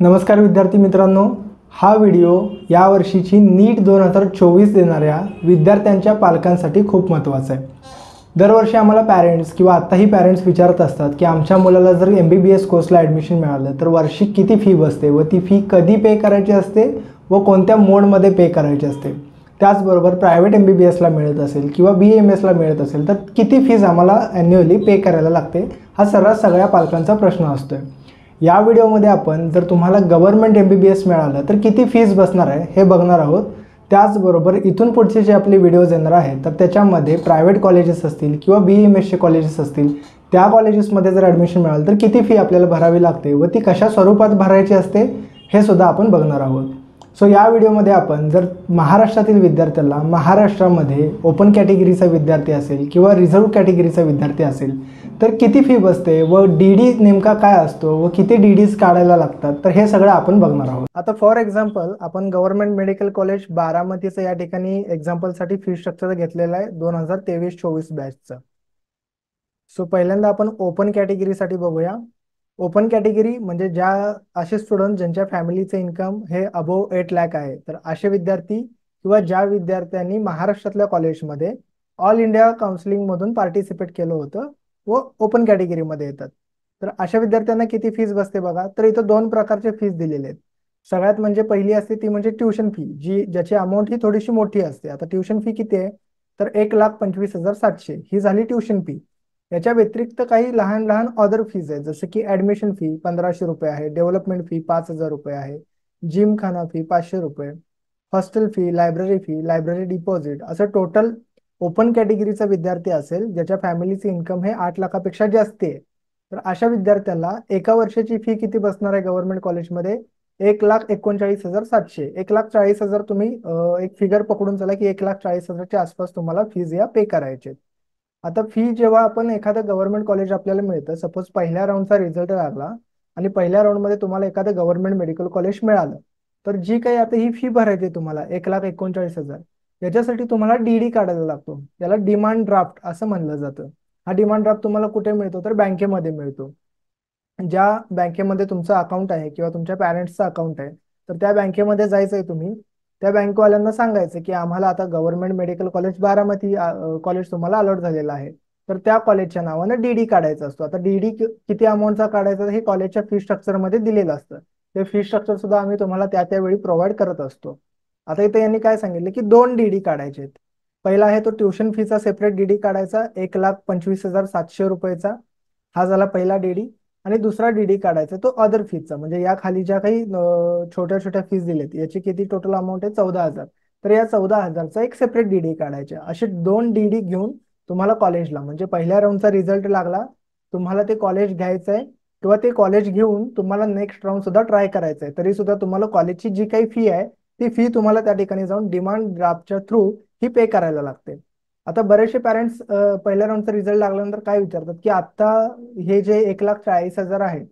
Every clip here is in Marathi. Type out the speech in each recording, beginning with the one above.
नमस्कार विद्यार्थी मित्रांनो, हा व्हिडिओ यावर्षीची नीट 2024 देणाऱ्या विद्यार्थ्यांच्या पालकांसाठी खूप महत्त्वाचा आहे. दरवर्षी आम्हाला पॅरेंट्स किंवा आत्ताही पॅरेंट्स विचारत असतात की आमच्या मुलाला जर MBBS कोर्सला ॲडमिशन मिळालं तर वार्षिक किती फी बसते व ती फी कधी पे करायची असते व कोणत्या मोडमध्ये पे करायची असते. त्याचबरोबर प्रायव्हेट MBBSला मिळत असेल किंवा BAMSला मिळत असेल तर किती फीज आम्हाला ॲन्युअली पे करायला लागते, हा सगळ्या पालकांचा प्रश्न असतो. या व्हिडिओमध्ये आपण जर तुम्हाला गव्हर्नमेंट MBBS मिळालं तर किती फीज बसणार आहे हे बघणार आहोत. त्याचबरोबर इथून पुढचे जे आपले व्हिडिओज येणार आहेत तर त्याच्यामध्ये प्रायव्हेट कॉलेजेस असतील किंवा BAMSचे कॉलेजेस असतील, त्या कॉलेजेसमध्ये जर ॲडमिशन मिळालं तर किती फी आपल्याला भरावी लागते व ती कशा स्वरूपात भरायची असते हे सुद्धा आपण बघणार आहोत. सो या व्हिडिओमध्ये आपण जर महाराष्ट्रातील विद्यार्थ्याला महाराष्ट्रामध्ये ओपन कॅटेगरीचा विद्यार्थी असेल किंवा रिझर्व्ह कॅटेगरीचा विद्यार्थी असेल तर किती फी बसते व DD नेमका काय असतो व किती DDs काढायला लागतात तर हे सगळं आपण बघणार आहोत. आता फॉर एक्झाम्पल आपण गव्हर्नमेंट मेडिकल कॉलेज बारामतीचं या ठिकाणी एक्झाम्पलसाठी फी स्ट्रक्चर घेतलेलं आहे 2023-24 बॅचचं. सो पहिल्यांदा आपण ओपन कॅटेगरीसाठी बघूया. ओपन कॅटेगरी म्हणजे ज्या असे स्टुडंट ज्यांच्या फॅमिलीचे इन्कम हे अबोव 8 लाख आहे, तर असे विद्यार्थी किंवा ज्या विद्यार्थ्यांनी महाराष्ट्रातल्या कॉलेजमध्ये ऑल इंडिया काउन्सिलिंगमधून पार्टिसिपेट केलं होतं व ओपन कॅटेगरीमध्ये येतात. तर अशा विद्यार्थ्यांना किती फीज बसते बघा. तर इथं दोन प्रकारचे फीज दिलेले आहेत. सगळ्यात म्हणजे पहिली असते ती म्हणजे ट्युशन फी, ज्याची अमाऊंट ही थोडीशी मोठी असते. आता ट्युशन फी किती आहे तर 1,25,700 ही झाली ट्युशन फी. याच्या व्यतिरिक्त काही लहान लहान अदर फीज आहेत, जसं की ॲडमिशन फी 1,500 रुपये आहे, डेव्हलपमेंट फी 5,000 रुपये आहे, जिम खाना फी 500 रुपये, हॉस्टेल फी, लायब्ररी डिपॉझिट, असं टोटल ओपन कॅटेगरीचा विद्यार्थी असेल ज्याच्या फॅमिलीचे इन्कम हे 8 लाखापेक्षा जास्त आहे, तर अशा विद्यार्थ्याला एका वर्षाची फी किती बसणार आहे गव्हर्नमेंट कॉलेजमध्ये? 1,39,700. 1,40,000 तुम्ही एक फिगर पकडून चला की 1,40,000च्या आसपास तुम्हाला फीज या पे करायचे. आता फी जेव्हा आपण एखादं गव्हर्नमेंट कॉलेज आपल्याला मिळतं, सपोज पहिल्या राऊंडचा रिझल्ट लागला आणि पहिल्या राऊंडमध्ये तुम्हाला एखादं गव्हर्नमेंट मेडिकल कॉलेज मिळालं, तर जी काही आता ही फी भरायची तुम्हाला 1,39,000, याच्यासाठी तुम्हाला DD काढायला लागतो. त्याला डिमांड ड्राफ्ट असं म्हणलं जातं. हा डिमांड ड्राफ्ट तुम्हाला कुठे मिळतो तर बँकेमध्ये मिळतो. ज्या बँकेमध्ये तुमचं अकाउंट आहे किंवा तुमच्या पॅरेंट्सचं अकाउंट आहे, तर त्या बँकेमध्ये जायचं आहे तुम्ही. त्या बँकवाल्यांना सांगायचं की आम्हाला आता government medical college Baramati college तुम्हाला अलॉट झालेलं आहे, तर त्या कॉलेजच्या नावानं DD काढायचा असतो. आता DD किती अमाऊंटचा काढायचा हे कॉलेजच्या फी स्ट्रक्चरमध्ये दिलेलं असतं. ते फी स्ट्रक्चर सुद्धा आम्ही तुम्हाला त्या त्यावेळी प्रोव्हाइड करत असतो. आता इथे यांनी काय सांगितलं की 2 DD काढायचे आहेत. पहिला आहे तो ट्युशन फीचा सेपरेट DD काढायचा 1,25,700 रुपयेचा. हा झाला पहिला DD. आणि दुसरा DD काढायचा तो अदर फीजचा, म्हणजे या खाली ज्या काही छोट्या छोट्या फीज दिलेत याची किती टोटल अमाऊंट आहे 14,000. तर या 14,000चा एक सेपरेट DD काढायचे. असे 2 DD घेऊन तुम्हाला कॉलेजला, म्हणजे पहिल्या राऊंडचा रिझल्ट लागला, तुम्हाला ते कॉलेज घ्यायचं आहे किंवा ते कॉलेज घेऊन तुम्हाला नेक्स्ट राऊंड सुद्धा ट्राय करायचं आहे, तरी सुद्धा तुम्हाला कॉलेजची जी काही फी आहे ती फी तुम्हाला त्या ठिकाणी जाऊन डिमांड ड्राफ्टच्या थ्रू ही पे करायला लागते. आता बरेचसे पॅरेंट्स पहिल्या राऊंडचा रिझल्ट लागल्यानंतर काय विचारतात की आता हे जे 1,40,000 आहे,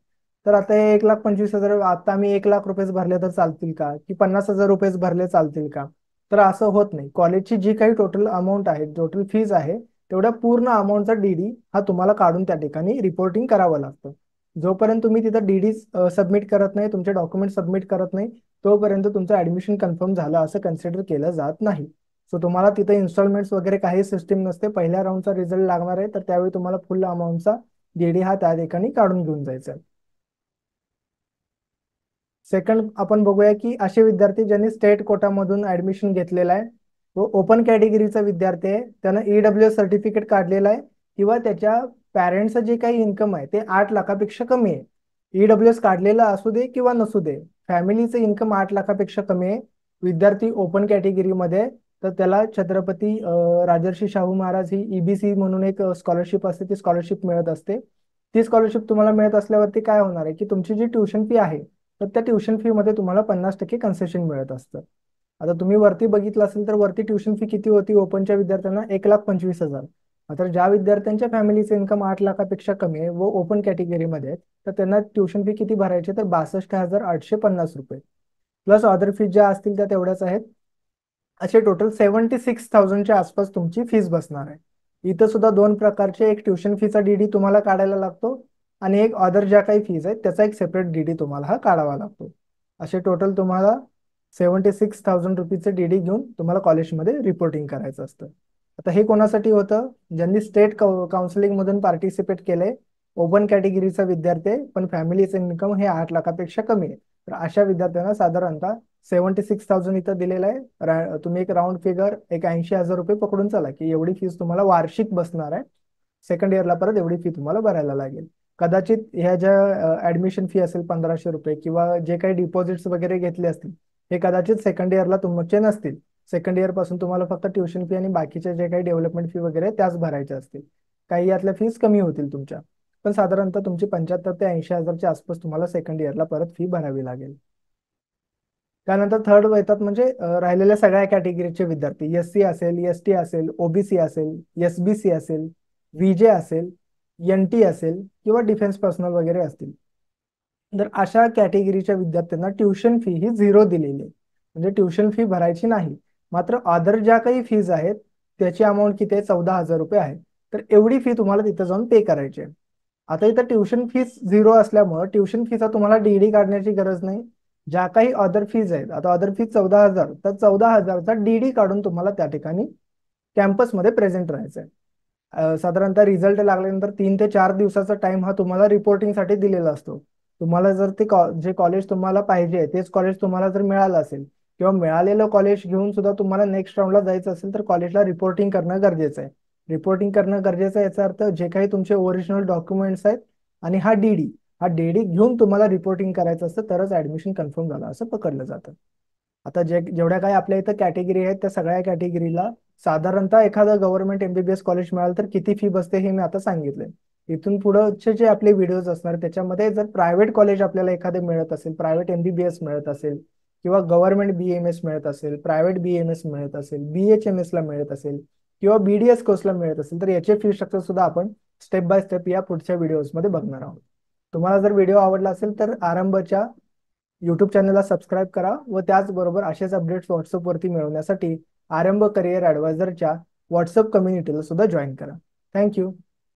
तर आता हे 1,25,000 आता आम्ही 1,00,000 रुपयेच भरले तर चालतील का, की 50,000 रुपयेच भरले चालतील का? तर असं होत नाही. कॉलेजची जी काही टोटल अमाऊंट आहे, टोटल फीज आहे, तेवढ्या पूर्ण अमाऊंटचा DD हा तुम्हाला काढून त्या ठिकाणी रिपोर्टिंग करावं लागतं. जोपर्यंत तुम्ही तिथं DD सबमिट करत नाही, तुमचे डॉक्युमेंट सबमिट करत नाही, तोपर्यंत तुमचं ऍडमिशन कन्फर्म झालं असं कन्सिडर केलं जात नाही. सो तुम्हाला तिथे इन्स्टॉलमेंट्स वगैरे काही सिस्टीम नसते. पहिल्या राऊंडचा रिझल्ट लागणार आहे तर त्यावेळी तुम्हाला फुल अमाऊंटचा DD हा त्या ठिकाणी काढून घेऊन जायचा आहे. सेकंड आपण बघूया की असे विद्यार्थी ज्यांनी स्टेट कोटामधून ऍडमिशन घेतलेलं आहे व ओपन कॅटेगरीचा विद्यार्थी आहे, त्यानं EWS सर्टिफिकेट काढलेलं आहे किंवा त्याच्या पॅरेंट्सचं जे काही इन्कम आहे ते 8 लाखापेक्षा कमी आहे. EWS काढलेला असू दे किंवा नसू दे, फॅमिलीचं इन्कम 8 लाखापेक्षा कमी आहे, विद्यार्थी ओपन कॅटेगरीमध्ये, तर त्याला छत्रपती राजर्षी शाहू महाराज ही EBC म्हणून एक स्कॉलरशिप असते, ती स्कॉलरशिप मिळत असते. ती स्कॉलरशिप तुम्हाला मिळत असल्यावरती काय होणार आहे की तुमची जी ट्युशन फी आहे तर त्या ट्युशन फी मध्ये तुम्हाला 50% कन्सेशन मिळत असतं. आता तुम्ही वरती बघितलं असेल तर वरती ट्युशन फी किती होती ओपनच्या विद्यार्थ्यांना? 1,25,000. आता ज्या विद्यार्थ्यांच्या फॅमिलीचे इन्कम 8 लाखापेक्षा कमी आहे व ओपन कॅटेगरीमध्ये आहे, तर त्यांना ट्युशन फी किती भरायची? तर 62,850 रुपये प्लस अदर फीज ज्या असतील त्या तेवढ्याच आहेत. असे टोटल 76,000च्या आसपास तुमची फीज बसणार आहे. इथं सुद्धा दोन प्रकारचे, एक ट्युशन फीचा DD तुम्हाला काढायला लागतो आणि एक अदर ज्या काही फीज आहेत त्याचा एक सेपरेट डीडी तुम्हाला हा काढावा लागतो. असे टोटल तुम्हाला 76,000 रुपीजचे डीडी घेऊन तुम्हाला कॉलेजमध्ये रिपोर्टिंग करायचं असतं. आता हे कोणासाठी होतं? ज्यांनी स्टेट काउन्सिलिंग मधून पार्टिसिपेट केले, ओपन कॅटेगरीचा विद्यार्थी आहे, पण फॅमिलीचं इन्कम हे 8 लाखापेक्षा कमी आहे. तर अशा विद्यार्थ्यांना साधारणतः 76,000 इथं दिलेलं आहे. तुम्ही एक राऊंड फिगर एक 80,000 रुपये पकडून चला की एवढी फीस तुम्हाला वार्षिक बसणार आहे. सेकंड इयरला परत एवढी फी तुम्हाला भरायला लागेल. कदाचित ह्या ज्या ऍडमिशन फी असेल 1,500 रुपये किंवा जे काही डिपॉझिट्स वगैरे घेतले असतील हे कदाचित सेकंड इयरला तुमचे नसतील. सेकंड इयर पासून तुम्हाला फक्त ट्युशन फी आणि बाकीचे जे काही डेव्हलपमेंट फी वगैरे त्याच भरायच्या असतील. काही यातल्या फीस कमी होतील तुमच्या, पण साधारणतः तुमची 75 ते 80,000च्या आसपास तुम्हाला सेकंड इयरला परत फी भरावी लागेल. त्यानंतर थर्ड येतात म्हणजे राहिलेल्या सगळ्या कॅटेगरीचे विद्यार्थी, एस-सी असेल, एस-टी असेल, ओबीसी असेल, एस-बी-सी असेल, व्ही-जे असेल, एन-टी असेल किंवा डिफेन्स पर्सनल वगैरे असतील. तर अशा कॅटेगरीच्या विद्यार्थ्यांना ट्युशन फी ही 0 दिलेली आहे, म्हणजे ट्युशन फी भरायची नाही. मात्र अदर ज्या काही फीज आहेत त्याची अमाऊंट किती आहे? 14,000 रुपये आहे. तर एवढी फी तुम्हाला तिथे जाऊन पे करायची आहे. आता इथं ट्युशन फीस 0 असल्यामुळे ट्युशन फीचा तुम्हाला डीडी काढण्याची गरज नाही. ज्या काही अदर फीज आहेत, आता अदर फीज 14,000, तर 14,000चा डीडी काढून तुम्हाला त्या ठिकाणी कॅम्पसमध्ये प्रेझेंट राहायचं आहे. साधारणतः रिझल्ट लागल्यानंतर 3 ते 4 दिवसाचा टाइम हा तुम्हाला रिपोर्टिंगसाठी दिलेला असतो. तुम्हाला जर ते जे कॉलेज तुम्हाला पाहिजे तेच कॉलेज तुम्हाला जर मिळालं असेल किंवा मिळालेलं कॉलेज घेऊन सुद्धा तुम्हाला नेक्स्ट राऊंडला जायचं असेल तर कॉलेजला रिपोर्टिंग करणं गरजेचं आहे. रिपोर्टिंग करणं गरजेचं आहे याचा अर्थ जे काही तुमचे ओरिजिनल डॉक्युमेंट्स आहेत आणि हा डीडी घेऊन तुम्हाला रिपोर्टिंग करायचं असतं, तरच ऍडमिशन कन्फर्म झालं असं पकडलं जातं. आता जेवढ्या काही आपल्या इथं कॅटेगरी आहेत त्या सगळ्या कॅटेगरीला साधारणतः एखादं गव्हर्नमेंट एमबीबीएस कॉलेज मिळालं तर किती फी बसते हे मी आता सांगितलंय. इथून पुढचे जे आपले व्हिडिओज असणार त्याच्यामध्ये जर प्रायव्हेट कॉलेज आपल्याला एखादे मिळत असेल, प्रायव्हेट एमबीबीएस मिळत असेल किंवा गव्हर्नमेंट बीएमएस मिळत असेल, प्रायव्हेट बीएमएस मिळत असेल, बीएचएमएस ला मिळत असेल किंवा बीडीएस कोर्सला मिळत असेल तर याचे फी स्ट्रक्चर सुद्धा आपण स्टेप बाय स्टेप या पुढच्या व्हिडिओजमध्ये बघणार आहोत. तुम्हाला जर व्हिडिओ आवडला असेल तर आरंभच्या यूट्यूब चॅनलला सबस्क्राईब करा व त्याचबरोबर असेच अपडेट्स व्हॉट्सअपवरती मिळवण्यासाठी आरंभ करिअर ॲडवायझरच्या व्हॉट्सअप कम्युनिटीला सुद्धा जॉईन करा. थँक्यू.